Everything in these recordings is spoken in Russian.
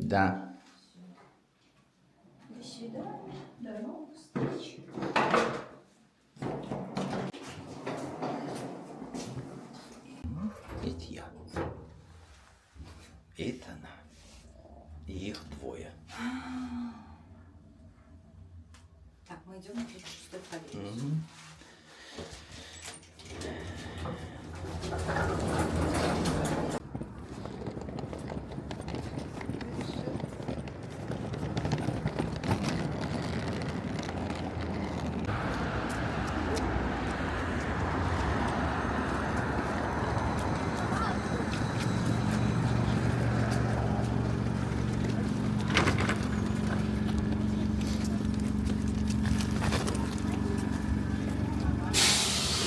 Да. До свидания. До новых встреч. Это я. Это она. И их двое. Так, мы идем на 36-й подъезд.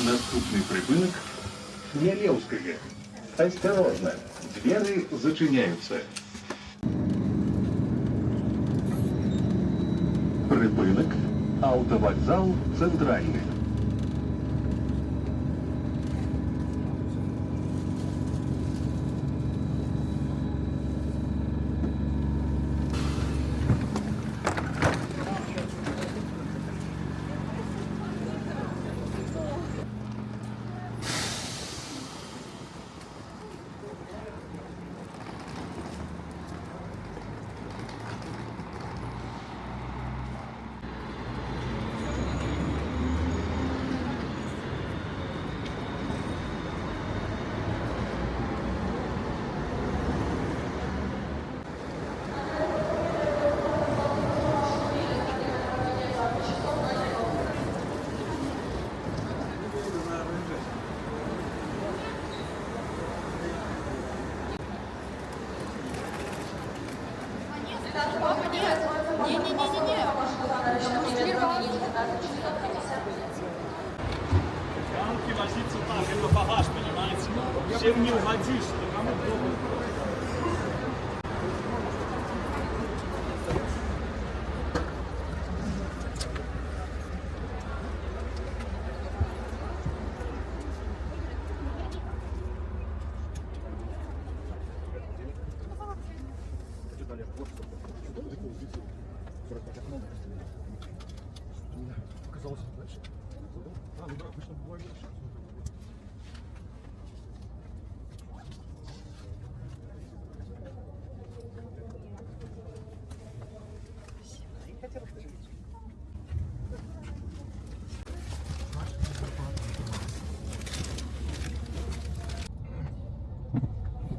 Наступний припинок Хмелевская. Осторожно, двери зачиняються. Припинок автовокзал Центральний. Янки возиться так, это багаж, понимаете? Всем не угодишь, никому плохо.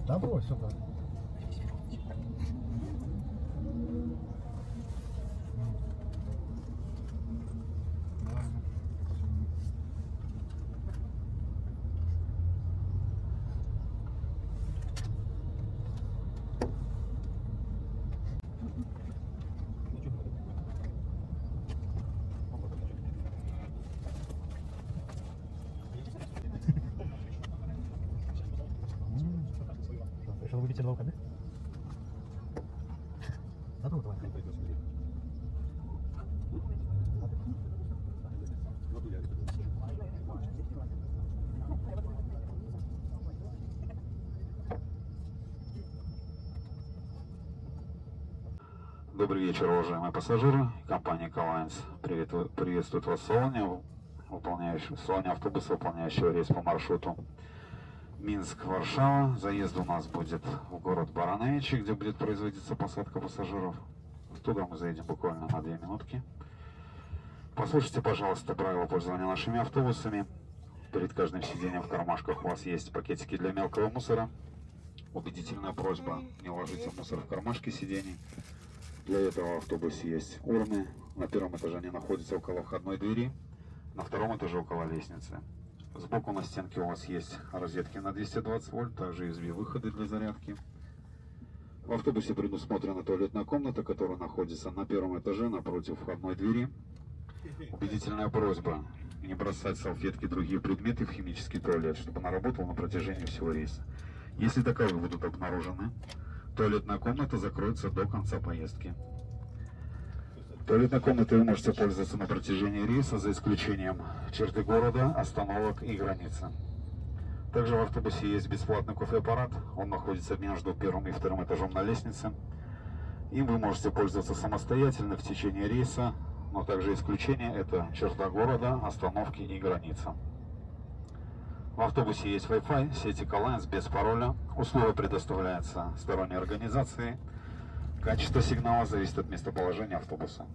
Да брось сюда. Решил выбить два выходных? Да, давай. Добрый вечер, уважаемые пассажиры. Компания Эколайнс приветствует вас в салоне, автобуса, выполняющего рейс по маршруту Минск-Варшава. Заезд у нас будет в город Барановичи, где будет производиться посадка пассажиров. Туда мы заедем буквально на 2 минутки. Послушайте, пожалуйста, правила пользования нашими автобусами. Перед каждым сиденьем в кармашках у вас есть пакетики для мелкого мусора. Убедительная просьба: не ложите мусор в кармашки сидений. Для этого в автобусе есть урны. На первом этаже они находятся около входной двери, на втором этаже около лестницы. Сбоку на стенке у вас есть розетки на 220 вольт, также USB-выходы для зарядки. В автобусе предусмотрена туалетная комната, которая находится на первом этаже напротив входной двери. Убедительная просьба: не бросать салфетки и другие предметы в химический туалет, чтобы она работала на протяжении всего рейса. Если таковые будут обнаружены, туалетная комната закроется до конца поездки. Туалетной комнатой вы можете пользоваться на протяжении рейса, за исключением черты города, остановок и границы. Также в автобусе есть бесплатный кофе-аппарат. Он находится между первым и вторым этажом на лестнице. Им вы можете пользоваться самостоятельно в течение рейса, но также исключение – это черта города, остановки и граница. В автобусе есть Wi-Fi, сеть Эколайнс без пароля. Услуга предоставляется сторонней организацией. Качество сигнала зависит от местоположения автобуса.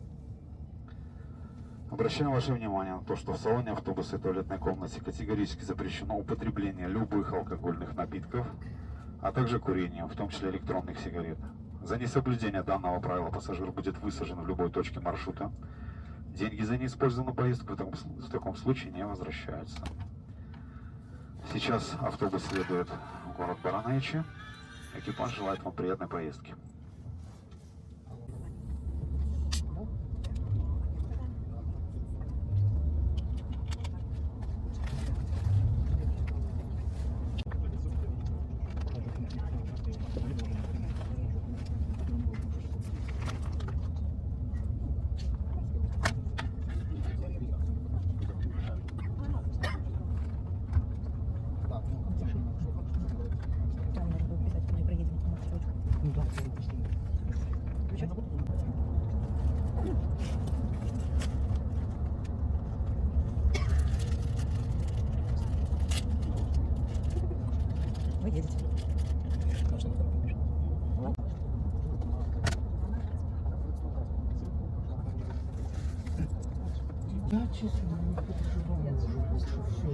Обращаем ваше внимание на то, что в салоне автобуса и туалетной комнате категорически запрещено употребление любых алкогольных напитков, а также курение, в том числе электронных сигарет. За несоблюдение данного правила пассажир будет высажен в любой точке маршрута. Деньги за неиспользованную поездку в таком случае не возвращаются. Сейчас автобус следует в город Баранечи. Экипаж желает вам приятной поездки. Вы едете. Да, честно, не переживаю уже, все.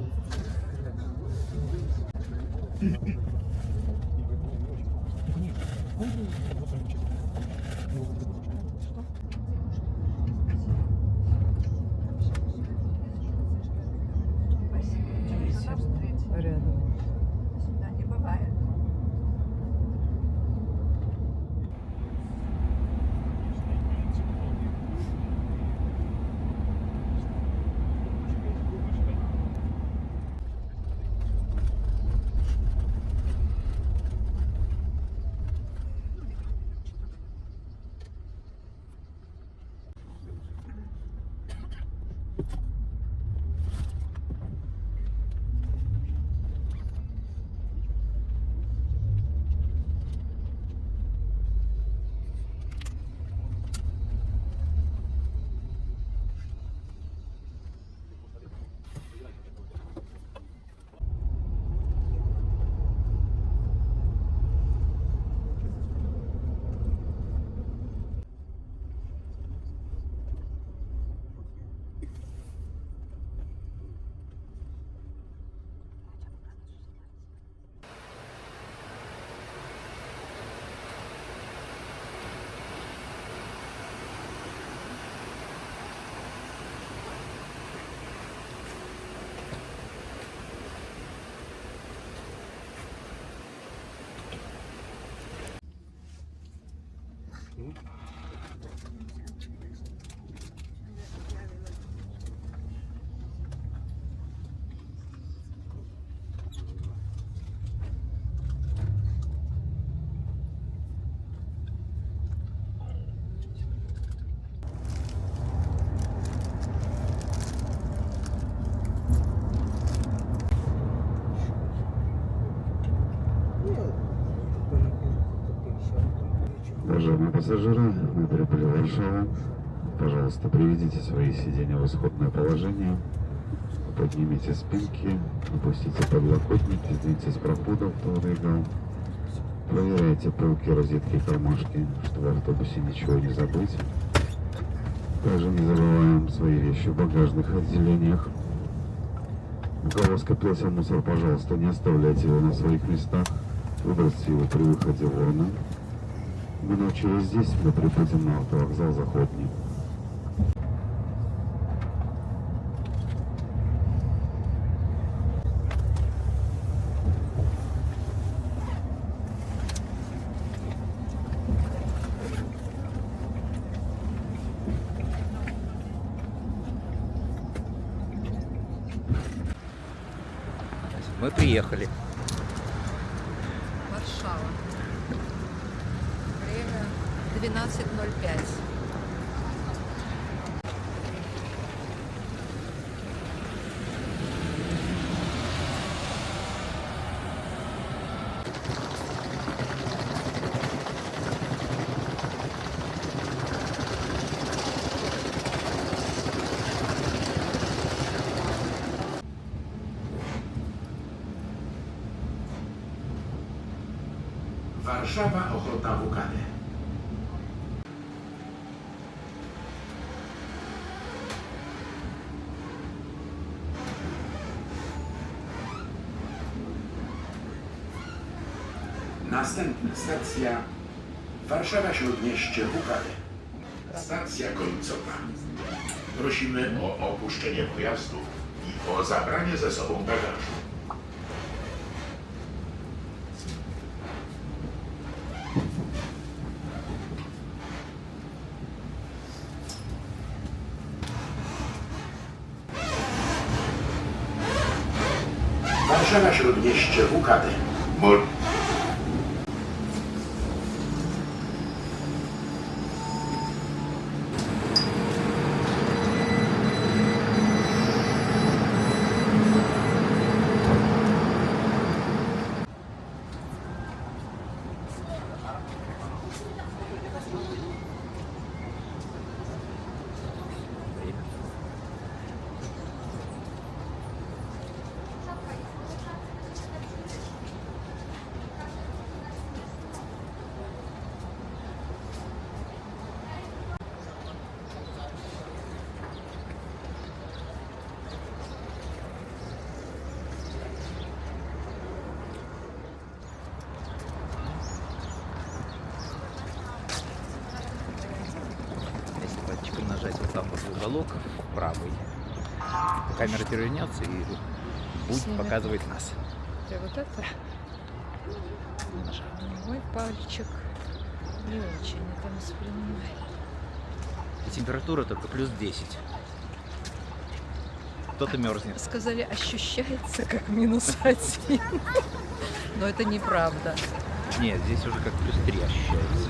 Рядом. Да, не бывает. Уважаемые пассажиры, мы прибыли в Варшаву. Пожалуйста, приведите свои сиденья в исходное положение. Поднимите спинки, опустите подлокотники, сдвиньте с проходов, кто выдвигал. Проверяйте полки, розетки и кармашки, чтобы в автобусе ничего не забыть. Также не забываем свои вещи в багажных отделениях. У кого скопился мусор, пожалуйста, не оставляйте его на своих местах. Выбросьте его при выходе в урну. Мы научились здесь, мы прибудем на автовокзал Заходний. Мы приехали. Варшава. Время 12:05. Warszawa Ochota Wukany. Następna stacja Warszawa Śródmieście Wukany. Stacja końcowa. Prosimy o opuszczenie pojazdu i o zabranie ze sobą bagażu. Warszawa Śródmieście Wukany. Если пальчиком нажать вот там вот в уголок, в правый, камера перевернется и будет Снимет. показывать нас. И вот это Нажал. мой пальчик не очень это воспринимает. И температура только плюс 10. Кто-то мерзнет. Сказали, ощущается как -1. Но это неправда. Нет, здесь уже как плюс 3 ощущается.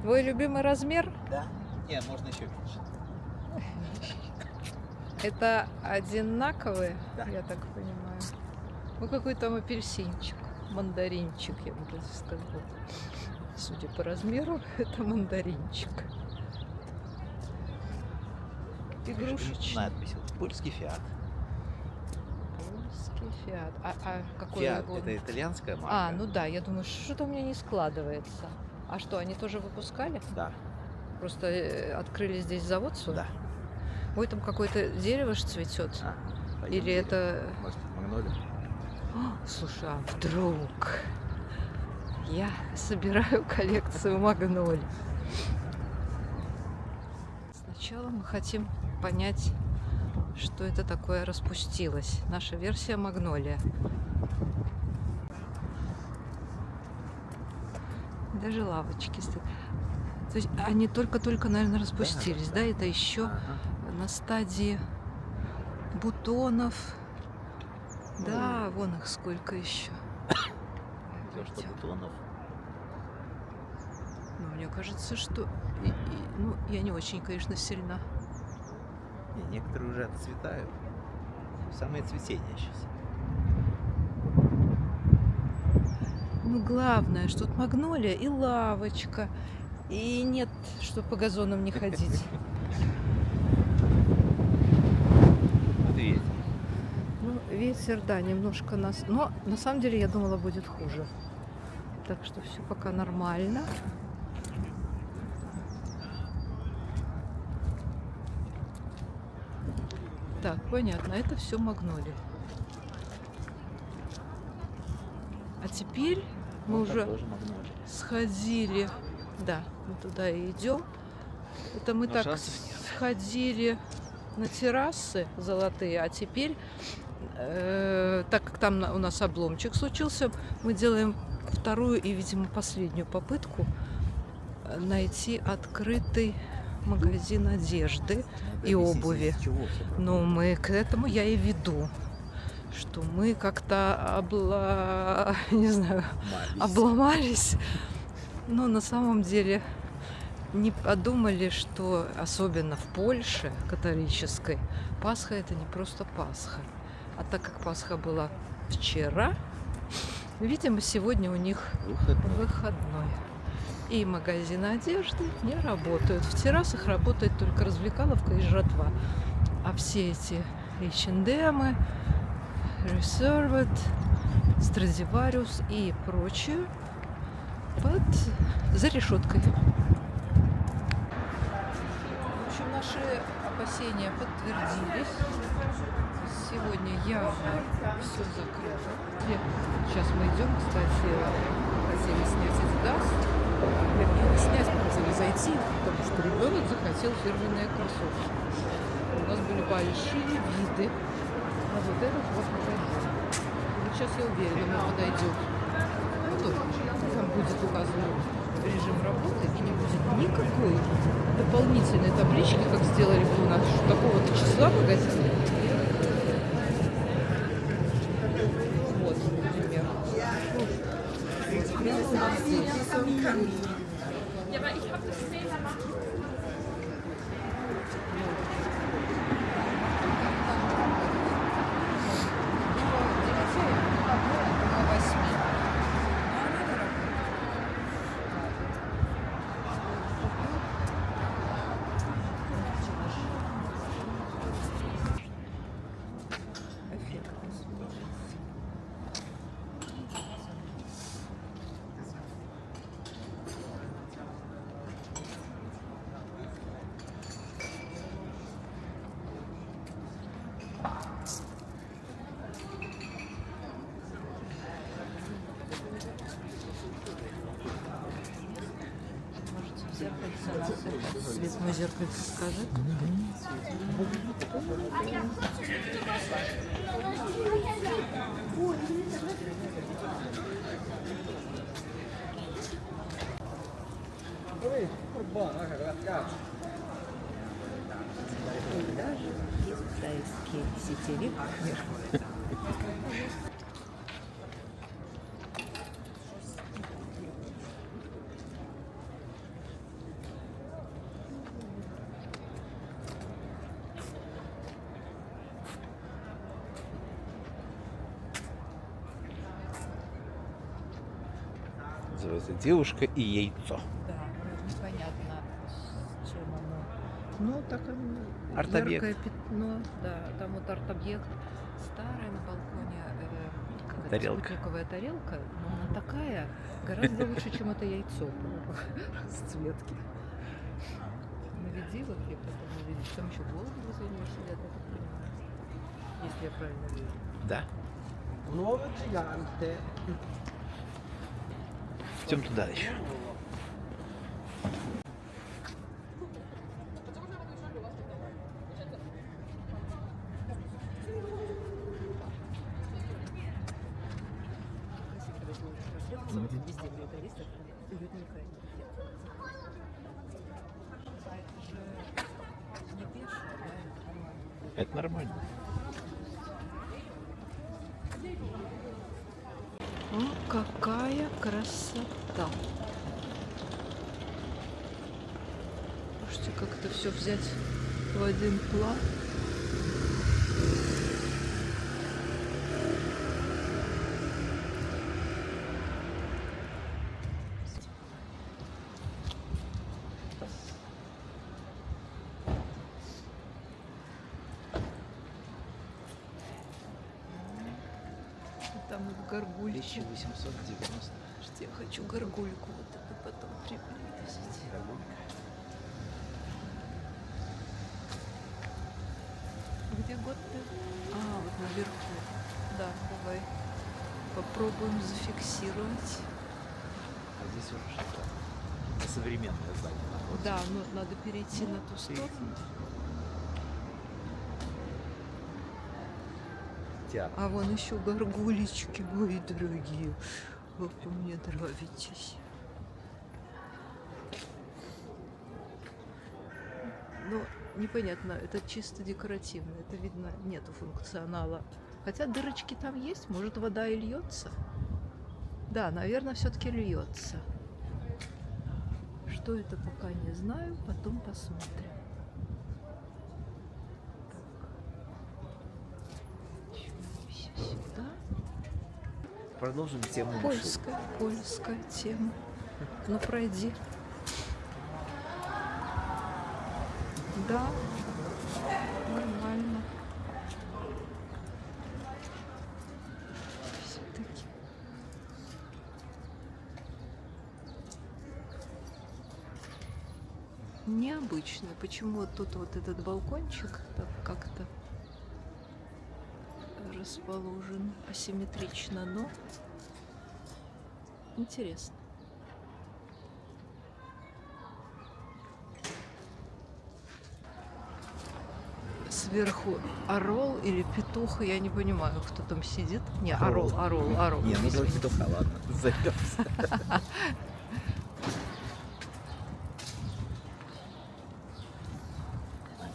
Твой любимый размер? Да? Нет, можно еще меньше. Это одинаковые, Да. я так понимаю. Ну, какой там апельсинчик, мандаринчик, я бы даже сказала. Судя по размеру, это мандаринчик. Игрушечный. Надпись. Вот, польский фиат. Польский фиат. А какой Фиат его? это итальянская марка. А, ну да, я думаю, что-то у меня не складывается. А что, они тоже выпускали? Да. Просто открыли здесь завод свой? Да. Ой, там какое-то дерево ж цветет. А, пойдем Или дерево. это... Может, магнолия? Слушай, а вдруг я собираю коллекцию магнолий? Сначала мы хотим понять, что это такое распустилось. Наша версия магнолия. Даже лавочки стоят. То есть они только-только, наверное, распустились, да? Это еще на стадии бутонов. Да, вон их сколько еще. То, что бутонов. Ну, мне кажется, что... ну, я не очень, конечно, сильна И некоторые уже отцветают. Самое цветение сейчас. Ну, главное, что тут магнолия и лавочка. И нет, что по газонам не ходить. Вот ветер. Ну, ветер, да, немножко нас... Но на самом деле я думала, будет хуже. Так что все пока нормально. Так, понятно, это все магнолия. А теперь мы Вот там уже тоже магнолия. сходили. Да, мы туда и идем. Это мы Но так шансов нет. сходили на террасы золотые, а теперь, так как там у нас обломчик случился, мы делаем вторую и, видимо, последнюю попытку найти открытый магазин одежды Надо и объяснить, обуви. из чего всё Но мы к этому я и веду, что мы как-то не знаю, Мались. обломались, но на самом деле не подумали, что особенно в Польше католической Пасха это не просто Пасха. А так как Пасха была вчера, видимо, сегодня у них выходной. И магазины одежды не работают. В террасах работает только развлекаловка и жратва. А все эти H&M, Reserved, Stradivarius и прочее за решеткой. В общем, наши опасения подтвердились. Сегодня явно все закрыто. Сейчас мы идем, кстати, хотели снять Adidas. Вернее, не снять, мы хотели зайти, потому что ребенок захотел фирменные кроссовки. У нас были большие виды на вот этот вот магазин. Вот сейчас я уверена, мы подойдем. Вот там будет указан режим работы и не будет никакой дополнительной таблички, как сделали бы у нас, что такого-то числа магазин. Вот, например. Вот, прямо у нас здесь. Свет мой зеркальце скажет. Даже китайские сетевик. Называется «Девушка и яйцо». Да, непонятно, с чем оно. Ну, так оно. Арт-объект. Яркое пятно, да, там вот арт-объект. Старая на балконе Тарелка. спутниковая тарелка, но она такая, гораздо лучше, чем это яйцо по расцветке. Наведи, вот я потом наведи. Там еще голуби возле него сидят, я так понимаю. Если я правильно вижу. Да. Идем туда еще. Везде глядалистов, уютненькая. Не пешая, да? Это нормально. О, какая красота! Можете как-то все взять в один план. Там вот горгульки. 1890. Я хочу горгульку вот эту потом приблизить. Где год ты? А, вот наверху. Да, давай. Попробуем зафиксировать. А здесь уже что-то современное здание находится. Да, но надо перейти на ту сторону. Театр. А вон еще горгулечки, мои дорогие. Вы мне нравитесь. Ну, непонятно, это чисто декоративно. Это видно, нету функционала. Хотя дырочки там есть, может, вода и льется. Да, наверное, все-таки льется. Что это, пока не знаю, потом посмотрим. Так. Сюда. Продолжим тему маршрута. Польская тема. Ну, пройди. Да, нормально. Все-таки. Необычно. Почему вот тут вот этот балкончик так как-то расположен асимметрично, но интересно. Сверху орел или петух, я не понимаю, кто там сидит. Не, орел. Не, ну извини. только петуха, ладно. Займемся.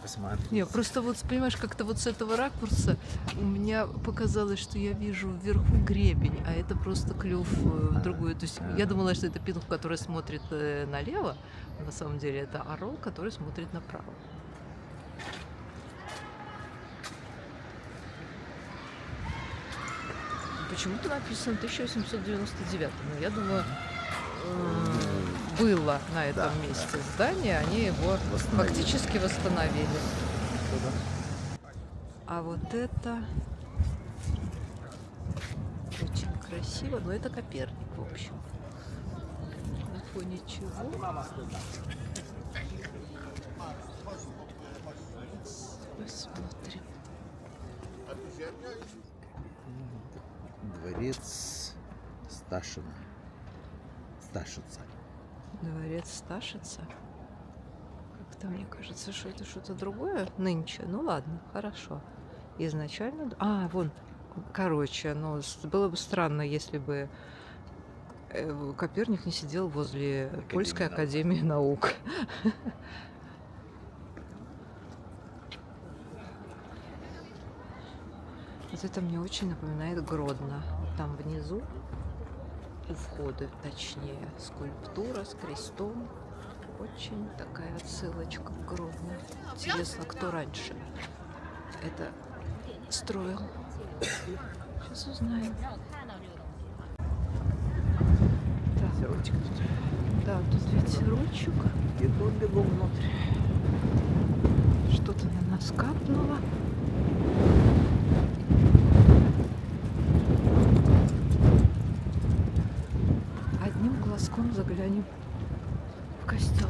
Посмотри. Не, просто вот, понимаешь, как-то вот с этого ракурса у меня показалось, что я вижу вверху гребень, а это просто клюв в другую. То есть я думала, что это петух, который смотрит налево, а на самом деле это орел, который смотрит направо. Почему-то написано 1899, но я думаю, было на этом месте здание, они его фактически восстановили. А вот это очень красиво, но это Коперник, в общем. На фоне чего? Посмотрим. Дворец Сташина. Сташица. Дворец Сташица. Как-то мне кажется, что это что-то другое нынче. Ну ладно, хорошо. Изначально... А, вон, короче, ну, было бы странно, если бы Коперник не сидел возле Польской академии наук. Вот это мне очень напоминает Гродно. Там внизу, у входа, точнее, скульптура с крестом. Очень такая отсылочка к Гродно. Интересно, кто раньше это строил? Сейчас узнаем. Так, ручка тут. Да, тут ведь ручек. Бегом внутрь. Что-то на нас капнуло. Одним глазком заглянем в костел.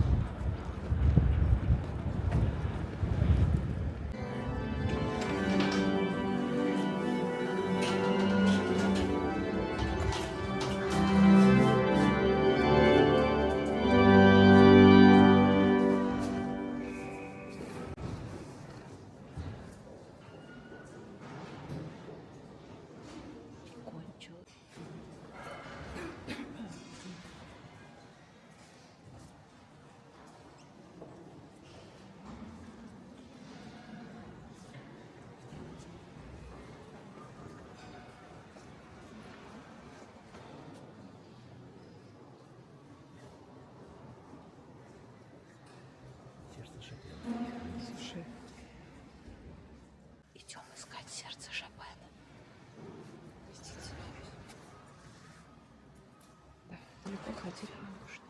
Заходить можно.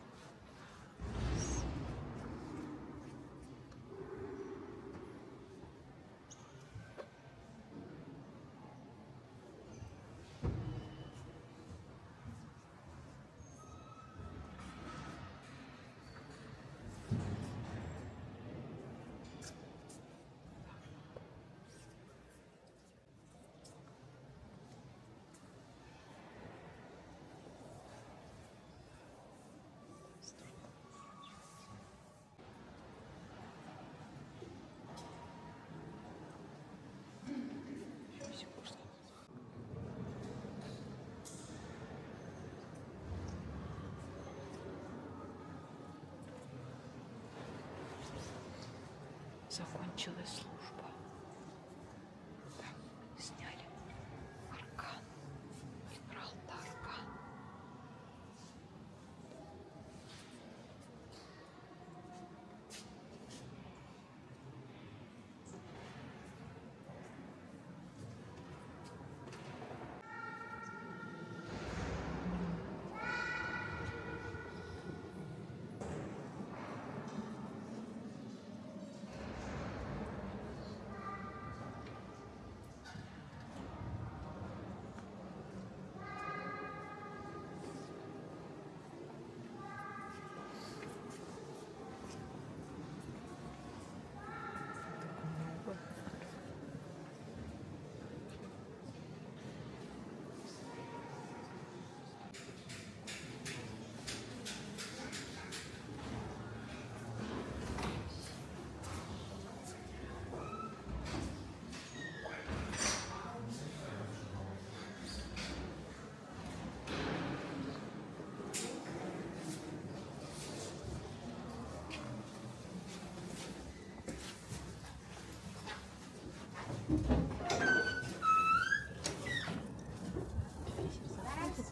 Закончилась служба. Там сняли аркан. Играл Таркан.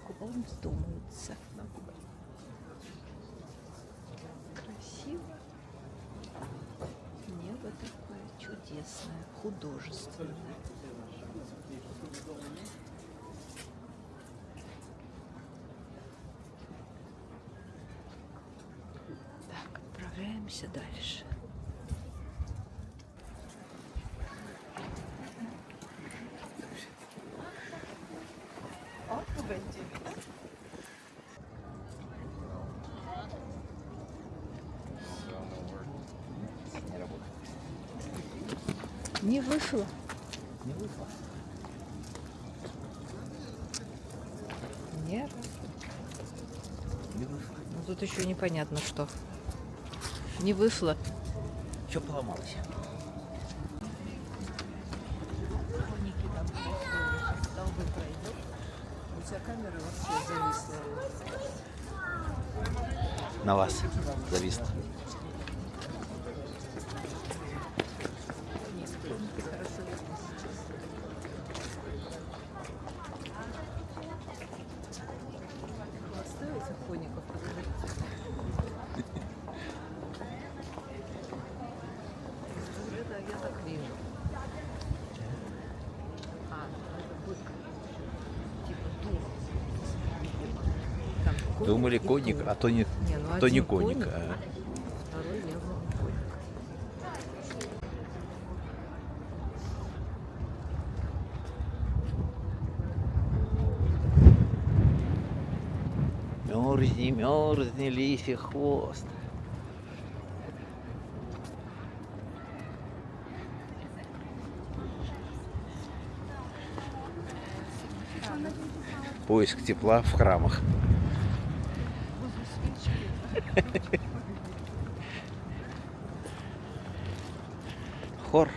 Куда им вздумается. Красиво. Небо такое чудесное, художественное. Так, отправляемся дальше. Не работает. Не вышло. Не вышло. Нет. Не вышло. Ну, тут еще непонятно что. Не вышло. Что поломалось? Столбы пройдет. У тебя камера вообще зависла. На вас завис. Хорошо видно сейчас. Хвосты у этих коников подождите. Это я так вижу. Это бык. Типа дух. Там коник Думали и коник, тур. а то не, Не, ну то не один коник. коник, А. Второй явно не коник. Мерзни, мерзни, лисий хвост. Поиск тепла в храмах. Хор.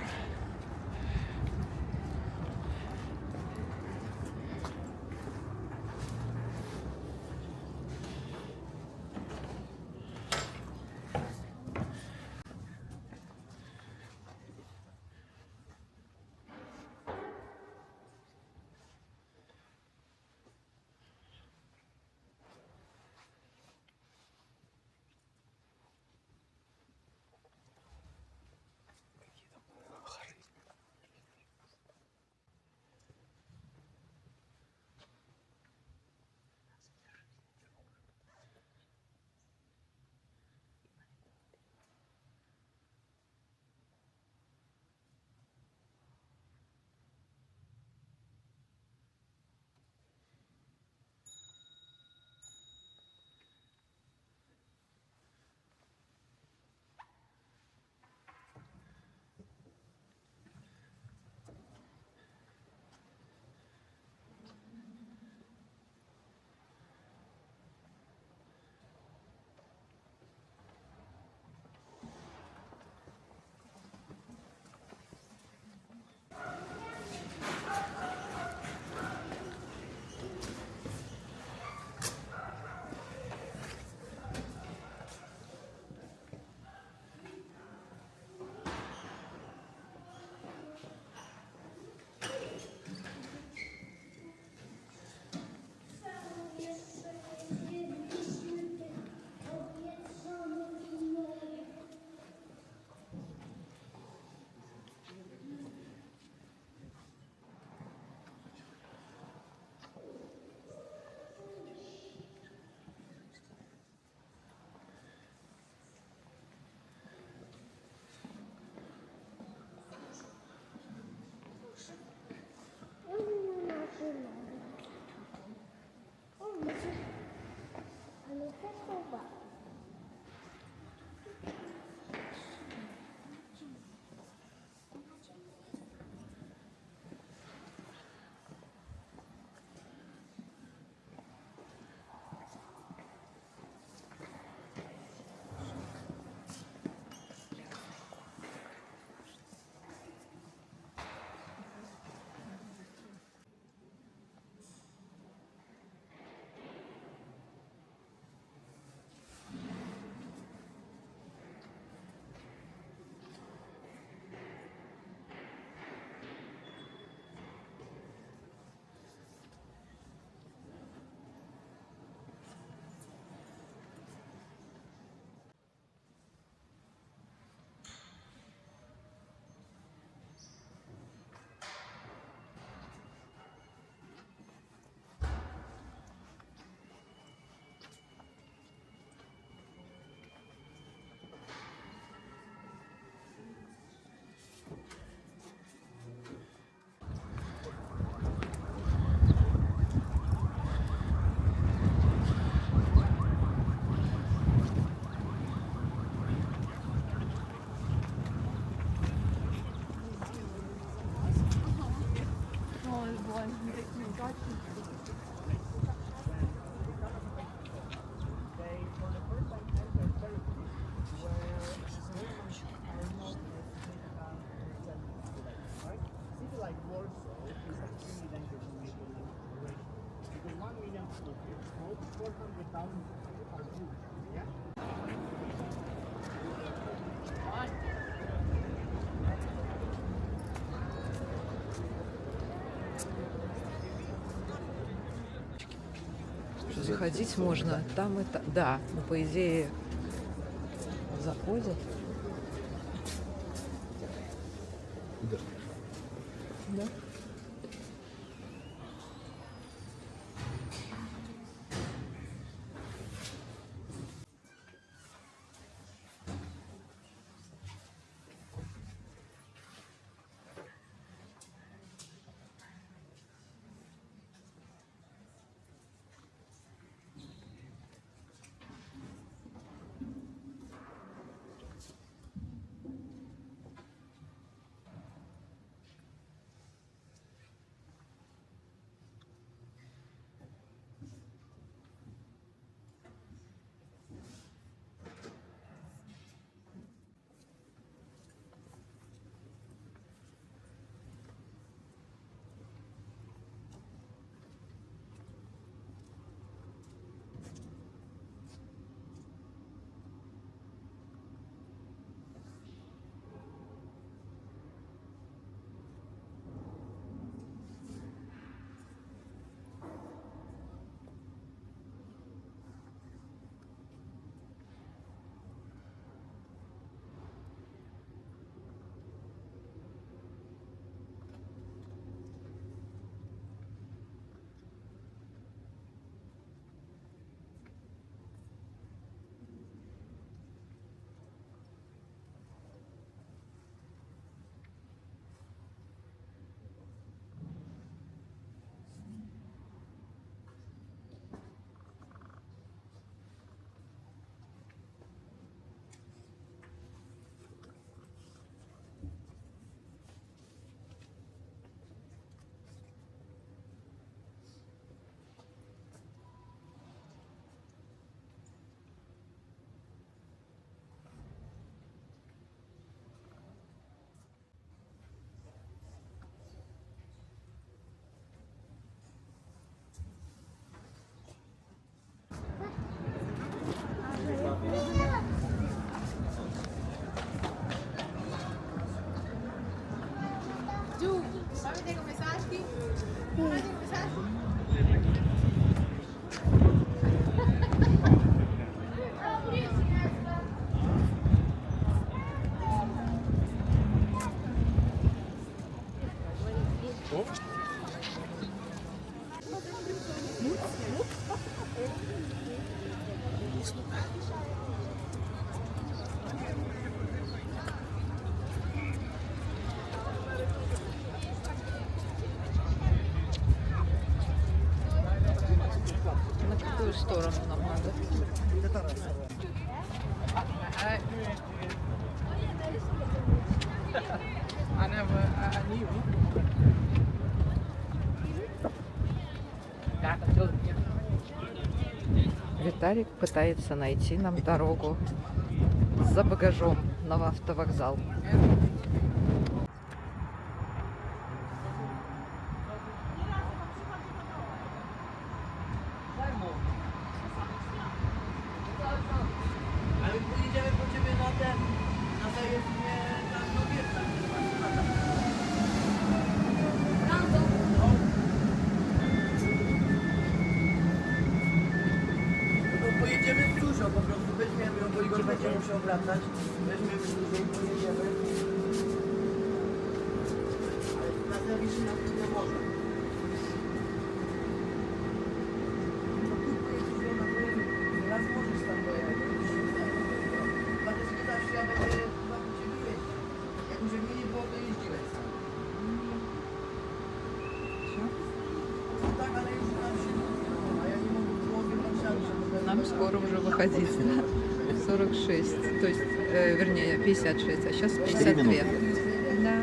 Заходить можно там и там. Да, ну, по идее, заходят. Да. На какую сторону нам надо? Виталик пытается найти нам дорогу за багажом на автовокзал. Pojedziemy dużo, po prostu weźmiemy ją, bo Igor będzie musiał wracać. Weźmiemy dużo i pojedziemy. Ale na serwisie na tym nie może. Raz możesz tam dojechać. Dlatego nie zawsze ja będę chyba u Ciebie jeździć. Jak już mnie nie było, to jeździłeś sam. Tak, ale już nam się a ja nie mogę w głowie wracać, żeby... Нам скоро уже выходить, да? 46, то есть, вернее, 56, а сейчас 52. Да.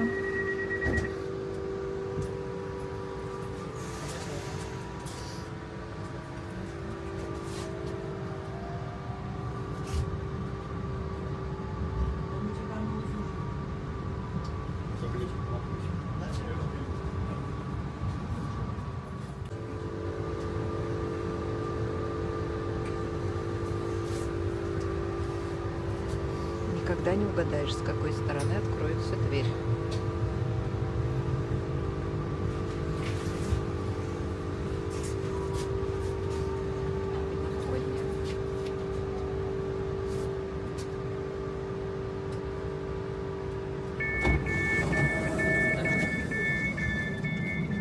не угадаешь, с какой стороны откроется дверь.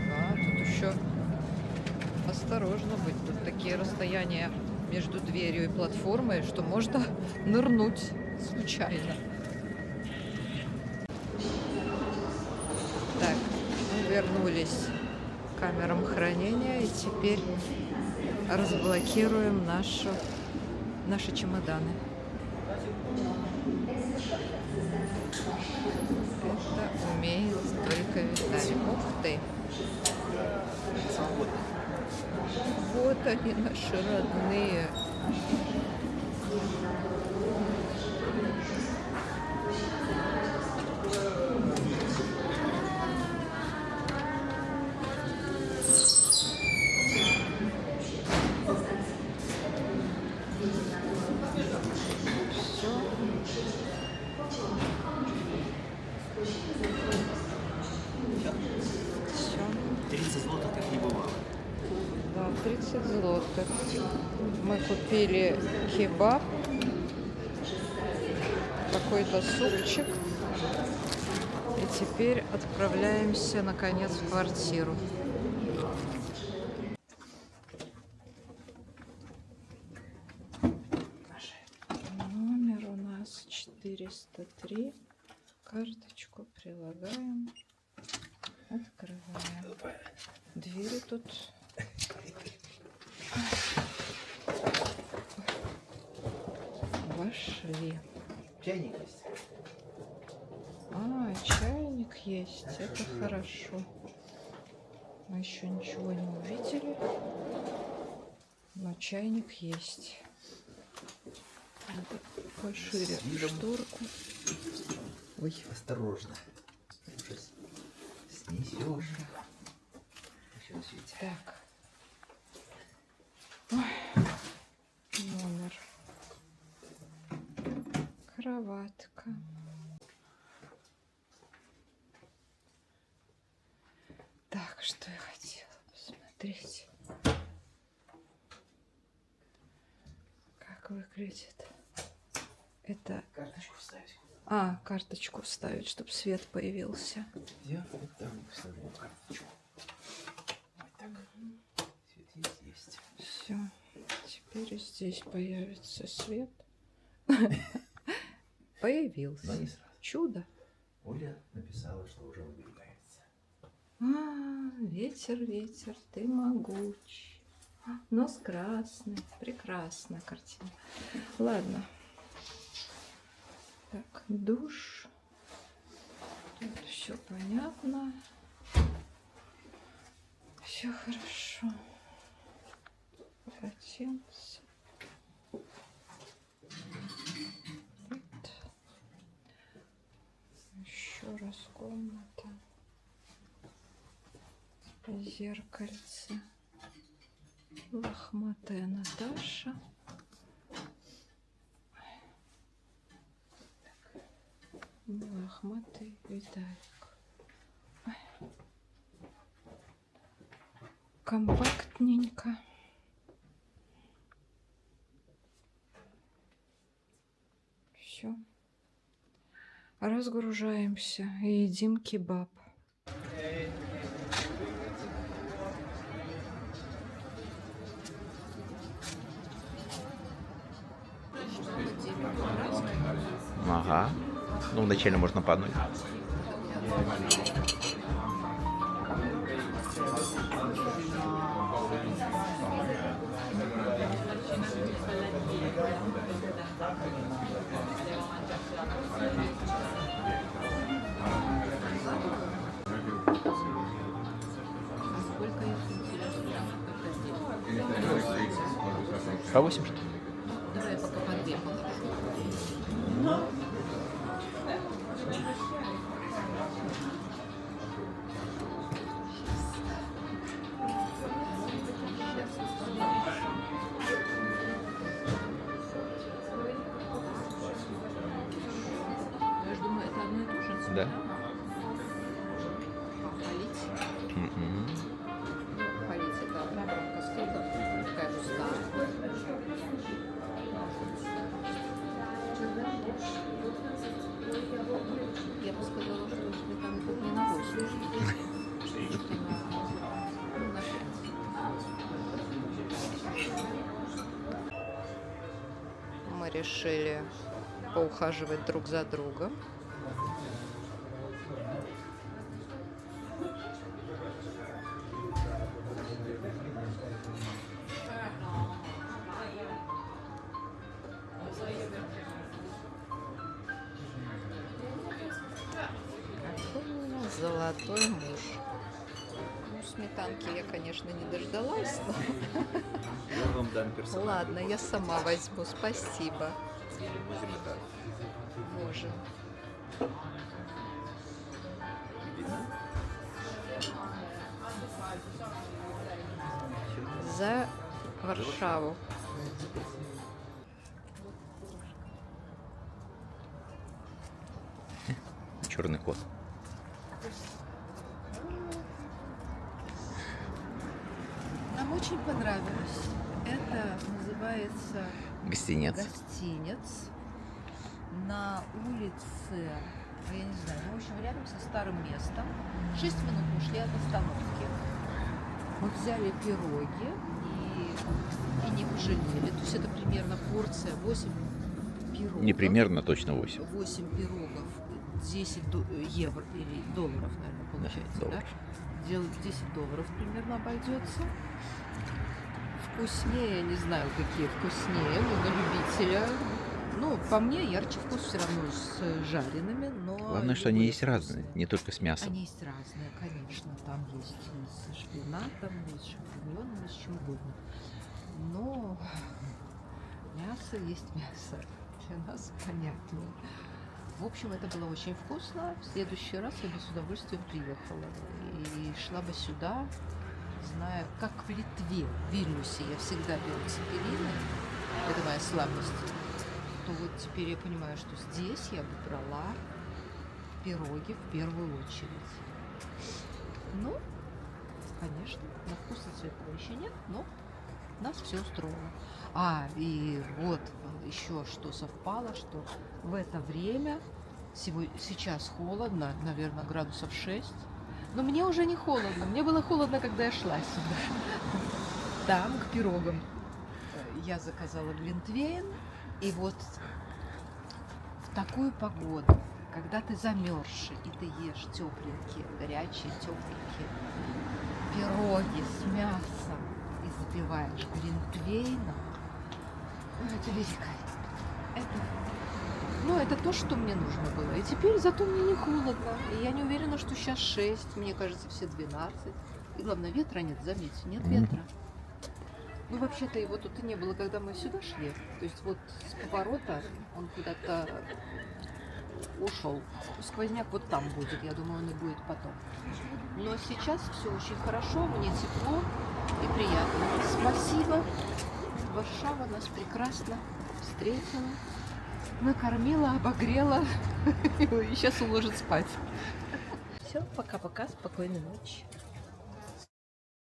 Да, тут еще осторожно быть. Тут такие расстояния между дверью и платформой, что можно нырнуть случайно. Так, мы вернулись к камерам хранения и теперь разблокируем наши чемоданы. Это умеет только Виталий. Ух ты! Вот они, наши родные. Все. 30 злотых как не бывало. Да, 30 злотых. Мы купили кебаб, какой-то супчик. И теперь отправляемся, наконец, в квартиру. Номер у нас 403. Карточку прилагаем. Открываем. Двери тут. Вошли. Чайник есть. А, чайник есть. Это хорошо. Мы еще ничего не увидели. Но чайник есть. Надо пошире шторку. Ой, осторожно. Ужас. Снесешь. Еще светит. Так. Ой. Номер. Кроватка. Так, что я хотела посмотреть. Как выглядит. Это... Карточку вставить. А, карточку вставить, чтобы свет появился. Где? Вот там вставляю карточку. Вот так. Свет есть. Все. Теперь здесь появится свет. Появился. Но не сразу. Чудо. Оля написала, что уже выдвигается. Ветер, ветер, ты могуч. Нос красный. Прекрасная картина. Ладно. Так, душ. Тут все понятно. Все хорошо. Полотенце. Вот. Еще раз комната. Зеркальце. Лохматая Наташа. Лохматый Виталик. Ой. Компактненько. Все. Разгружаемся и едим кебаб. Ага. Ну, вначале можно по одной. По 8 что ли? Давай я пока по 2 положу. Мгм. Полиция, да, громко сколько, такая густая. Я бы сказала, что сметана тут не на 8. Ну, на 5. Мы решили поухаживать друг за другом. Какой у нас золотой муж. Ну, сметанки я, конечно, не дождалась, но Я вам дам персональный. ладно, я сама возьму, спасибо. Мазиматар. Боже. Видно? За Варшаву. Черный кот. Нам очень понравилось. Это называется Гостинец. гостинец на улице, я не знаю, ну, в общем, рядом со старым местом. 6 минут мы шли от остановки. Мы взяли пироги и не пожалели. То есть это примерно порция 8 пирогов. Не примерно, точно 8. 8 пирогов, 10 евро или долларов, наверное, получается, да? долларов. 10 долларов примерно обойдется. Вкуснее, не знаю, какие вкуснее, но на любителя. Ну, по мне, ярче вкус все равно с жареными, но... Главное, что они любые есть разные, вкусные. не только с мясом. Они есть разные, конечно. Там есть и с шпинатом, и с шампиньоном, и с чем угодно. Но мясо есть мясо. Для нас понятнее. В общем, это было очень вкусно. В следующий раз я бы с удовольствием приехала. И шла бы сюда, зная, как в Литве, в Вильнюсе я всегда пила цепелины. Это моя слабость. То вот теперь я понимаю, что здесь я бы брала пироги в первую очередь. Ну, конечно, на вкус и цвет еще нет, но нас все устроило. И вот еще что совпало, что в это время, сейчас холодно, наверное, градусов 6, но мне уже не холодно. Мне было холодно, когда я шла сюда. Там, к пирогам, я заказала глинтвейн, и вот в такую погоду, когда ты замерзший, и ты ешь тепленькие, горячие, тепленькие пироги с мясом, и запиваешь глинтвейном, это великолепно. Это то, что мне нужно было. И теперь зато мне не холодно. И я не уверена, что сейчас 6. Мне кажется, все 12. И главное, ветра нет, заметьте, нет ветра. Ну, вообще-то его тут и не было, когда мы сюда шли. То есть вот с поворота он куда-то ушел. Сквозняк вот там будет, я думаю, он и будет потом. Но сейчас все очень хорошо, мне тепло и приятно. Спасибо. Варшава нас прекрасно встретила, накормила, обогрела и сейчас уложит спать. Все, пока-пока, спокойной ночи.